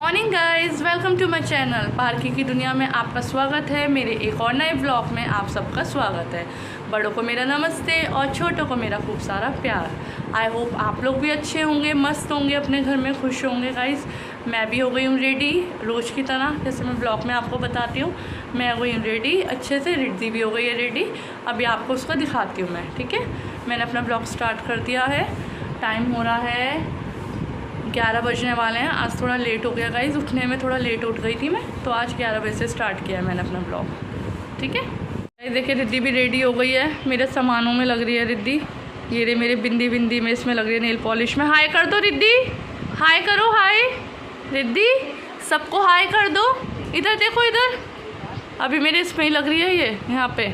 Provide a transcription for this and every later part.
Morning guys, welcome to my channel. पार्की की दुनिया में आपका स्वागत है। मेरे एक और नए ब्लॉग में आप सबका स्वागत है। बड़ों को मेरा नमस्ते और छोटों को मेरा खूब सारा प्यार। आई होप आप लोग भी अच्छे होंगे, मस्त होंगे, अपने घर में खुश होंगे। गाइज मैं भी हो गई हूँ रेडी रोज़ की तरह, जैसे मैं ब्लॉग में आपको बताती हूँ। मैं हो गई हूँ रेडी अच्छे से, रिद्धि भी हो गई है रेडी। अभी आपको उसको दिखाती हूँ मैं, ठीक है। मैंने अपना ब्लॉग स्टार्ट कर दिया है। टाइम हो रहा है 11 बजने वाले हैं। आज थोड़ा लेट हो गया गाइज, उठने में थोड़ा लेट उठ गई थी मैं, तो आज 11 बजे से स्टार्ट किया है मैंने अपना ब्लॉग, ठीक है। देखिए रिद्धि भी रेडी हो गई है, मेरे सामानों में लग रही है रिद्धि। ये रे मेरे बिंदी में इसमें लग रही है, नेल पॉलिश में। हाय कर दो रिद्धि, हाय करो, हाय रिद्धि, सबको हाय कर दो। इधर देखो, इधर अभी मेरे इसमें ही लग रही है, ये यहाँ पे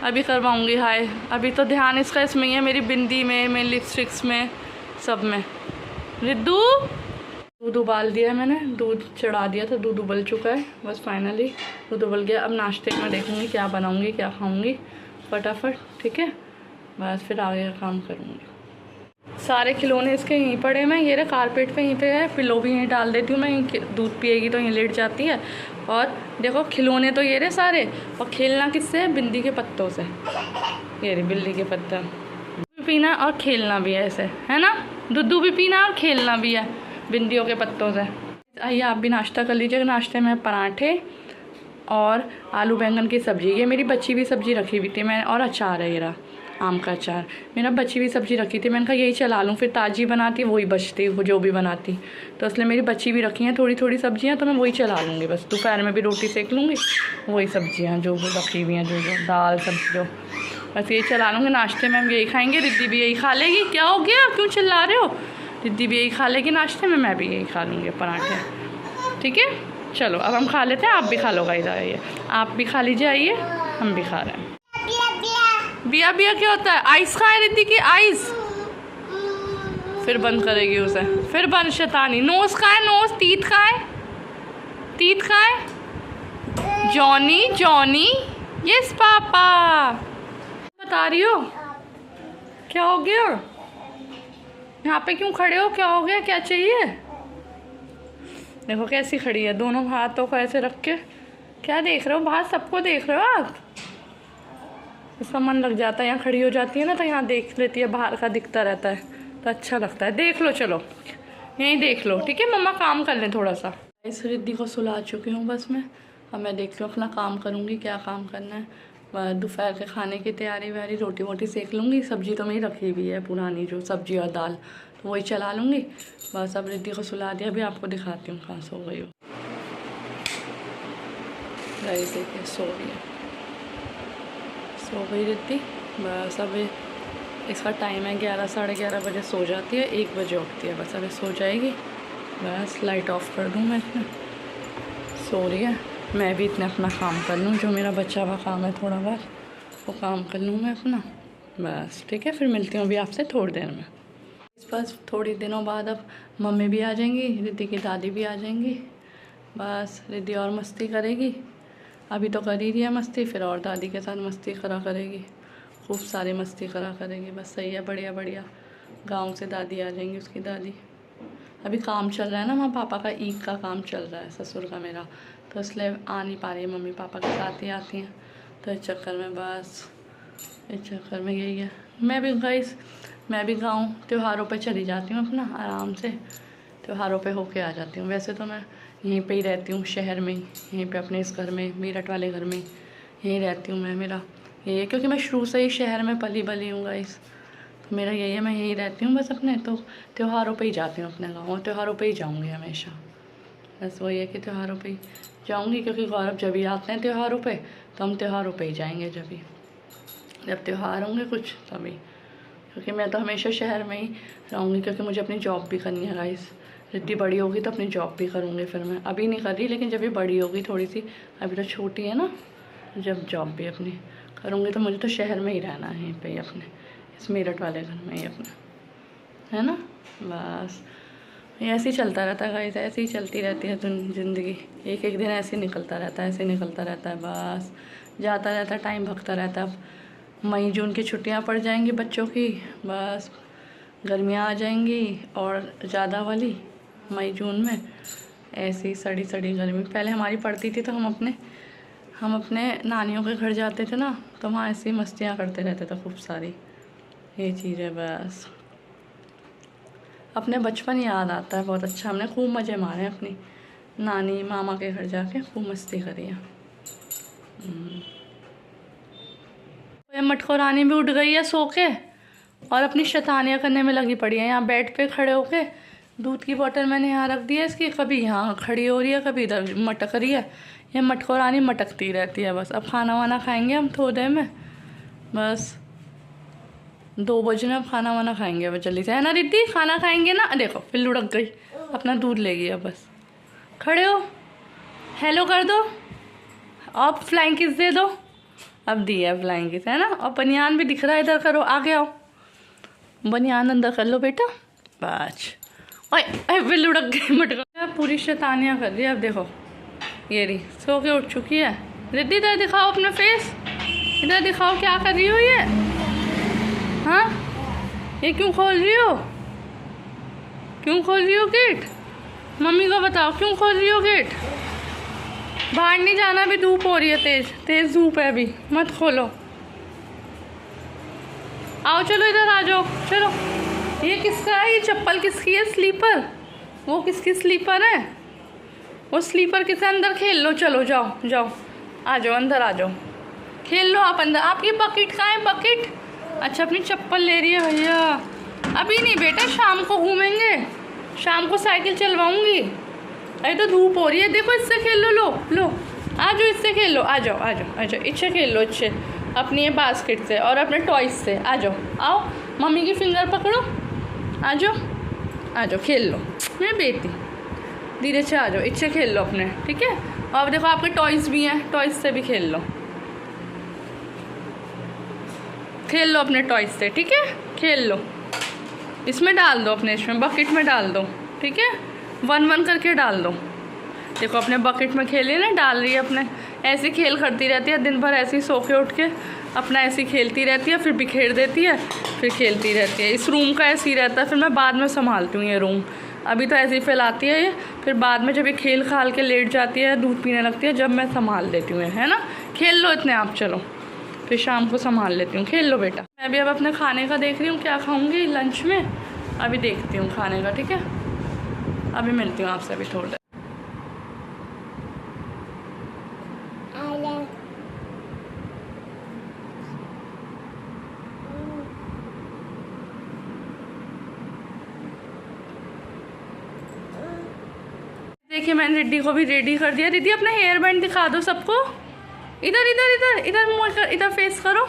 अभी करवाऊँगी हाय। अभी तो ध्यान इसका इसमें ही है, मेरी बिंदी में, मेरी लिपस्टिक्स में, सब में। रिद्धू दूध उबाल दिया है मैंने, दूध चढ़ा दिया था, दूध उबल चुका है बस। फाइनली दूध उबल गया। अब नाश्ते में देखूँगी क्या बनाऊँगी, क्या खाऊँगी फटाफट, ठीक है। बस फिर आगे का काम करूँगी। सारे खिलौने इसके यहीं पड़े हैं। ये रहा कारपेट पे, यहीं पे है। पिलो भी यहीं डाल देती हूँ मैं, दूध पिएगी तो यहीं लेट जाती है। और देखो खिलौने तो ये रहे सारे, और खेलना किससे है? बिंदी के पत्तों से। ये रही बिल्ली के पत्ता, पीना और खेलना भी है ऐसे, है ना। दूध भी पीना और खेलना भी है बिंदियों के पत्तों से। आइए आप भी नाश्ता कर लीजिएगा। नाश्ते में पराठे और आलू बैंगन की सब्ज़ी। ये मेरी बची हुई सब्ज़ी रखी हुई थी मैं, और अचार है, ये रहा आम का अचार। मेरा बची हुई सब्ज़ी रखी थी, मैंने कहा यही चला लूँ, फिर ताज़ी बनाती वही बचती जो भी बनाती, तो इसलिए मेरी बची भी रखी हैं थोड़ी थोड़ी सब्जियाँ, तो मैं वही चला लूँगी बस। दोपहर में भी रोटी सेक लूँगी, वही सब्जियाँ जो रखी हुई हैं, जो दाल सब्जी जो, बस यही चला लूँगी। नाश्ते में हम यही खाएंगे, रिद्धि भी यही खा लेगी। क्या हो गया, क्यों चिल्ला रहे हो? रिद्धि भी यही खा लेगी नाश्ते में, मैं भी यही खा लूँगी पराठे, ठीक है। चलो अब हम खा लेते हैं, आप भी खा लो गाइस। आइए आप भी खा लीजिए, आइए हम भी खा रहे हैं। बिया बिया क्या होता है? आइस खाए रिद्धि की, आइस। फिर बंद करेगी उसे, फिर बंद शैतानी। नोज खाए, नोज, तीत खाए, तीत खाए। Johnny Johnny, yes papa. बता रही हो क्या हो गया? यहाँ पे क्यों खड़े हो? क्या हो गया, क्या चाहिए? देखो कैसी खड़ी है, दोनों हाथों को ऐसे रख के। क्या देख रहे हो? बाहर सबको देख रहे हो आप? इसका मन लग जाता है, यहाँ खड़ी हो जाती है ना, तो यहाँ देख लेती है, बाहर का दिखता रहता है तो अच्छा लगता है। देख लो, चलो यहीं देख लो, ठीक है। मम्मा काम कर लें थोड़ा सा। इस रिद्धि को सुला चुकी हूँ बस मैं। अब मैं देख लूँ अपना काम करूँगी, क्या काम करना है। दोपहर के खाने की तैयारी व्यारी, रोटी वोटी सेक लूँगी। सब्जी तो मेरी रखी हुई है पुरानी, जो सब्जी और दाल, तो वही चला लूँगी बस। अब रिद्धि को सुला दिया, अभी आपको दिखाती हूँ कहाँ सो गई हो। गाइस देखिए सो गई है, सो गई रिद्धि बस। अब इसका टाइम है 11 साढ़े 11 बजे सो जाती है, 1 बजे उठती है बस। अभी सो जाएगी बस। लाइट ऑफ कर दूँ मैं इसमें, सो रही है। मैं भी इतना अपना काम कर लूँ, जो मेरा बच्चा हुआ काम है थोड़ा बहुत, वो काम कर लूँ मैं अपना बस, ठीक है। फिर मिलती हूँ अभी आपसे थोड़ी देर में। बस थोड़ी दिनों बाद अब मम्मी भी आ जाएंगी, रिद्धि की दादी भी आ जाएंगी बस। रिद्धि और मस्ती करेगी, अभी तो कर ही रही है मस्ती, फिर और दादी के साथ मस्ती करा करेगी, खूब सारी मस्ती करा करेगी बस। सही है, बढ़िया बढ़िया। गाँव से दादी आ जाएंगी, उसकी दादी। अभी काम चल रहा है ना वहाँ, पापा का ईद का काम चल रहा है, ससुर का मेरा, तो इसलिए आ नहीं पा रही है। मम्मी पापा के साथ ही आती हैं, तो इस चक्कर में बस, इस चक्कर में यही है। मैं भी गाँव त्योहारों पे चली जाती हूँ अपना, आराम से त्योहारों पे होके आ जाती हूँ। वैसे तो मैं यहीं पे ही रहती हूँ, शहर में ही, यहीं पे अपने इस घर में, मेरठ वाले घर में यहीं रहती हूँ मैं। मेरा यही है, क्योंकि मैं शुरू से ही शहर में पली बली हूँ गाइस, तो मेरा यही है, मैं यहीं रहती हूँ बस अपने। तो त्योहारों पे ही जाती हूँ अपने गाँव, त्योहारों पे ही जाऊँगी हमेशा, बस वही है कि त्योहारों पे ही जाऊँगी। क्योंकि गौरव जब भी आते हैं त्योहारों पे, तो हम त्योहारों पे ही जाएंगे, जब त्यौहार होंगे कुछ तभी। क्योंकि मैं तो हमेशा शहर में ही रहूँगी, क्योंकि मुझे अपनी जॉब भी करनी है गाइस। रिद्धि बड़ी होगी तो अपनी जॉब भी करूँगी फिर मैं। अभी नहीं कर रही, लेकिन जब भी बड़ी होगी थोड़ी सी, अभी तो छोटी है ना, जब जॉब भी अपनी करूँगी तो मुझे तो शहर में ही रहना है, यहीं पे ही अपने इस मेरठ वाले घर में ही अपने, है ना। बस ऐसे ही चलता रहता है गाइस, ऐसे ही चलती रहती है ज़िंदगी। एक एक दिन ऐसे ही निकलता रहता है, ऐसे ही निकलता रहता है बस। जाता रहता है टाइम, भगता रहता है। अब मई जून की छुट्टियां पड़ जाएंगी बच्चों की, बस गर्मियां आ जाएंगी और ज़्यादा वाली, मई जून में ऐसी सड़ी सड़ी गर्मी। पहले हमारी पड़ती थी तो हम अपने नानियों के घर जाते थे ना, तो वहाँ ऐसी मस्तियाँ करते रहते थे खूब सारी। ये चीज़ है बस। अपने बचपन याद आता है बहुत अच्छा। हमने खूब मज़े मारे अपनी नानी मामा के घर जाके, खूब मस्ती करी है। ये मटको रानी भी उठ गई है सो के और अपनी शैतानियाँ करने में लगी पड़ी है। यहाँ बेड पे खड़े होके दूध की बोतल मैंने यहाँ रख दी है इसकी, कभी यहाँ खड़ी हो रही है, कभी इधर मटक रही है। ये मटको रानी मटकती रहती है बस। अब खाना वाना खाएंगे हम थोड़ी देर में, बस 2 बजे अब खाना वाना खाएंगे बस जल्दी से, है ना रिद्धि? खाना खाएंगे ना। देखो फिर लुढ़क गई, अपना दूध ले गई। अब बस खड़े हो, हेलो कर दो, अब फ्लाइंग किस दे दो। अब दी है फ्लाइंग किस, है ना? और बनियान भी दिख रहा है, इधर करो, आगे आओ, बनियान अंदर कर लो बेटा। बस ओए फिर लुढ़क गई मटका। पूरी शैतानियाँ कर रही है। अब देखो ये रही सो के उठ चुकी है। रिद्धि इधर दिखाओ अपना फेस, इधर दिखाओ क्या कर रही हो ये। हाँ ये क्यों खोल रही हो, क्यों खोल रही हो गेट? मम्मी को बताओ क्यों खोल रही हो गेट? बाहर नहीं जाना, अभी धूप हो रही है, तेज तेज धूप है, अभी मत खोलो। आओ चलो इधर आ जाओ, चलो। ये किसका है? ये चप्पल किसकी है? स्लीपर। वो किसकी स्लीपर है? वो स्लीपर किसे? अंदर खेल लो, चलो जाओ जाओ, आ जाओ अंदर आ जाओ, खेल लो आप अंदर। आपकी बकेट कहाँ है? बकेट? अच्छा अपनी चप्पल ले रही है भैया। अभी नहीं बेटा, शाम को घूमेंगे, शाम को साइकिल चलवाऊंगी। अरे तो धूप हो रही है, देखो इससे खेल लो। लो लो आ जाओ, इससे खेल लो, आ जाओ आ जाओ आ जाओ, इससे खेल लो, इससे अपनी ये बास्केट से और अपने टॉयज से। आ जाओ, आओ मम्मी की फिंगर पकड़ो, आ जाओ खेल लो मेरी बेटी, धीरे से आ जाओ, इससे खेल लो अपने, ठीक है? और देखो आपके टॉयज भी हैं, टॉयज से भी खेल लो, खेल लो अपने टॉयज से, ठीक है? खेल लो, इसमें डाल दो, अपने इसमें बकेट में डाल दो, ठीक है? 1-1 करके डाल दो। देखो अपने बकेट में खेली ना, डाल रही है अपने। ऐसी खेल करती रहती है दिन भर, ऐसी सो के उठ के अपना ऐसी खेलती रहती है, फिर बिखेर देती है, फिर खेलती रहती है। इस रूम का ऐसे ही रहता है, फिर मैं बाद में संभालती हूँ ये रूम। अभी तो ऐसे ही फैलाती है ये, फिर बाद में जब ये खेल खाल के लेट जाती है, दूध पीने लगती है, जब मैं संभाल देती हूँ, है ना? खेल लो इतने आप, चलो फिर शाम को संभाल लेती हूँ। खेल लो बेटा। मैं भी अब अपने खाने का देख रही हूँ क्या खाऊँगी लंच में, अभी देखती हूँ खाने का, ठीक है? अभी मिलती हूँ आपसे अभी थोड़ी देर। देखिए मैंने रिद्धि को भी रेडी कर दिया। रिद्धि अपना हेयर बैंड दिखा दो सबको, इधर इधर इधर इधर मुँह कर, इधर फेस करो।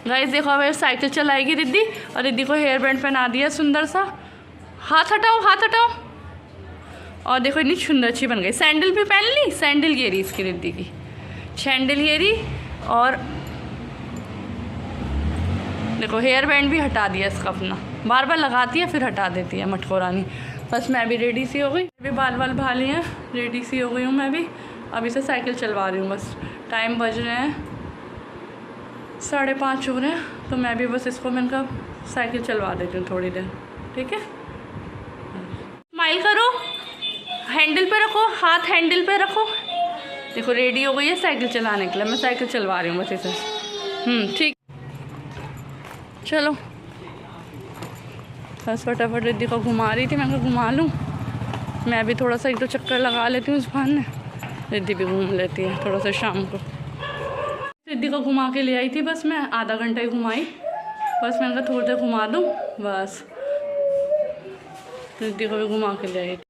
गाइस देखो अब साइकिल चलाएगी रिद्धि, और रिद्धि को हेयर बैंड पहना दिया सुंदर सा। हाथ हटाओ, हाथ हटाओ। और देखो इतनी सुंदर अच्छी बन गई। सैंडल भी पहन ली, सैंडल ये रही इसकी रिद्धि की, सैंडल ये रही। और देखो हेयर बैंड भी हटा दिया इसका अपना, बार बार लगाती है फिर हटा देती है मटको रानी। बस मैं भी रेडी सी हो गई, अभी बाल वाल भा लिए हैं, रेडी सी हो गई हूँ मैं भी। अभी से साइकिल चलवा रही हूँ बस। टाइम बज रहे हैं 5:30 हो रहे हैं, तो मैं भी बस इसको मैंने कहा साइकिल चलवा देती हूँ थोड़ी देर, ठीक है? स्माइल करो, हैंडल पे रखो, हाथ हैंडल पे रखो। देखो रेडी हो गई है साइकिल चलाने के लिए, मैं साइकिल चलवा रही हूँ बस इसे। ठीक, चलो बस फटाफट रिद्धि को घुमा रही थी, मैं घुमा लूँ। मैं भी थोड़ा सा एक दो चक्कर लगा लेती हूँ उस बहाने, रिद्धि भी घूम लेती है थोड़ा सा शाम को। रिद्धि को घुमा के ले आई थी बस, मैं आधा घंटा ही घुमाई बस, मैंने कहा थोड़ी देर घुमा दूँ बस। रिद्धि को भी घुमा के ले आई थी।